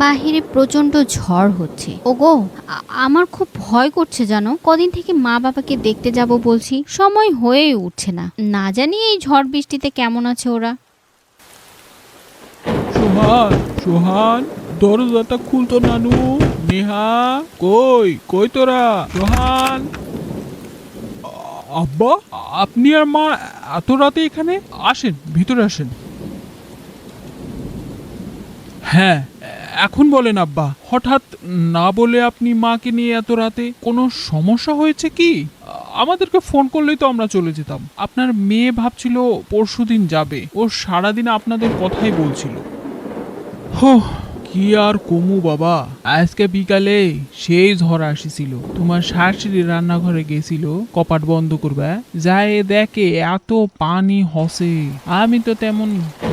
বাহিরে প্রচন্ড ঝড় হচ্ছে। ওগো, আমার খুব ভয় করছে জানো। কদিন থেকে মা বাবাকে দেখতে যাব বলছি, সময় হয়েই উঠছে না। না জানি এই ঝড় বৃষ্টিতে কেমন আছে ওরা। সোহান, সোহান, দরজাটা খুলতো নানু। নেহা, কই কই তোরা? সোহান, আব্বা, আপনি আর মা এত রাতে এখানে? আসেন, ভিতরে আসেন। হ্যাঁ, এখন বলেন আব্বা, হঠাৎ না বলে আপনি মাকে নিয়ে এত রাতে কোনো সমস্যা হয়েছে কি? আমাদেরকে ফোন করলেই তো আমরা চলে যেতাম। আপনার মেয়ে ভাবছিল পরশুদিন যাবে, ও সারাদিন আপনাদের কথাই বলছিল। হোহ, কি আর কমু বাবা, আজকে বিকালে সেই ঝড় আসিছিল। তোমার শাশুড়ি রান্নাঘরে গেছিল কপাট বন্ধ করবে, যায় দেখে এত পানি হসে। আমি তো তেমন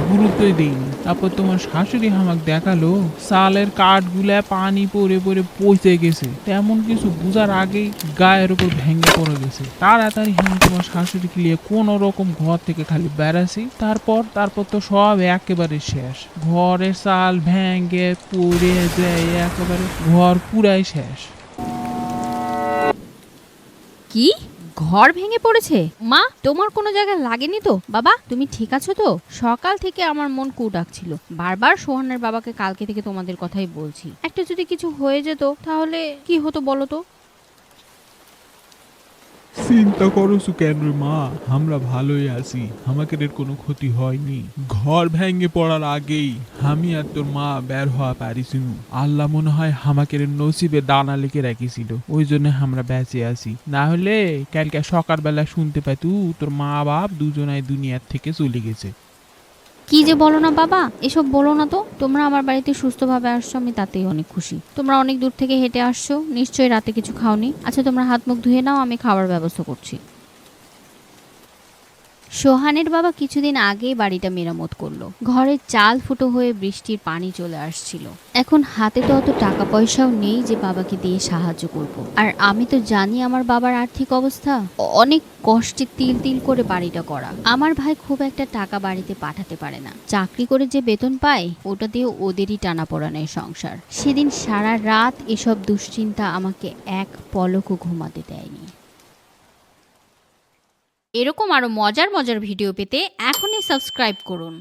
গুরুত্বই দিইনি। তারপর তোমার শাশুড়ি আমাক দেখালো চালের কাঠগুলা পানি পড়ে পড়ে পচে গেছে। তেমন কিছু বুঝার আগেই গায়ের উপর ভেঙে পড়ে গেছে। তাড়াতাড়ি আমি তোমার শাশুড়িকে নিয়ে কোন রকম ঘর থেকে খালি বেড়াছি। তারপর তো সব একেবারে শেষ। ঘরের চাল ভেঙে পড়ে যায়, একেবারে ঘর পুরাই শেষ। কি, ঘর ভেঙে পড়েছে? মা, তোমার কোনো জায়গায় লাগেনি তো? বাবা, তুমি ঠিক আছো তো? সকাল থেকে আমার মন কু ডাকছিল। বারবার সোহানের বাবাকে কালকে থেকে তোমাদের কথাই বলছি। একটা যদি কিছু হয়ে যেত তাহলে কি হতো বলো তো? চিন্তা করছো কেন রে মা? আমরা ভালোই আছি, আমাদের এর কোনো ক্ষতি হয়নি। ঘর ভেঙে পড়ার আগেই আমি আর তোর মা বের হওয়া পারিছিনু। আল্লাহ মনে হয় আমাদের নসিবে দানা লিখে রাখিছিল, ওই জন্য আমরা বেঁচে আছি। না হলে কালকে সকালবেলা শুনতে পাইতু তোর মা বাপ দুজনাই দুনিয়ার থেকে চলে গেছে। কি যে বলো না বাবা, এসব বলো না তো। তোমরা আমার বাড়িতে সুস্থভাবে আসছো, আমি তাতেই অনেক খুশি। তোমরা অনেক দূর থেকে হেঁটে আসছো, নিশ্চয়ই রাতে কিছু খাওনি। আচ্ছা, তোমরা হাত মুখ ধুয়ে নাও, আমি খাবার ব্যবস্থা করছি। সোহানের বাবা কিছুদিন আগেই বাড়িটা মেরামত করলো। ঘরের চাল ফুটো হয়ে বৃষ্টির পানি চলে আসছিল। এখন হাতে তো অত টাকা পয়সাও নেই যে বাবাকে দিয়ে সাহায্য করব। আর আমি তো জানি আমার বাবার আর্থিক অবস্থা। অনেক কষ্টে তিল তিল করে বাড়িটা করা। আমার ভাই খুব একটা টাকা বাড়িতে পাঠাতে পারে না। চাকরি করে যে বেতন পায় ওটা দিয়ে ওদেরই টানাপোড়ানের সংসার। সেদিন সারা রাত এসব দুশ্চিন্তা আমাকে এক পলকও ঘুমাতে দেয়নি। এরকম আরো মজার মজার ভিডিও পেতে এখনই সাবস্ক্রাইব করুন।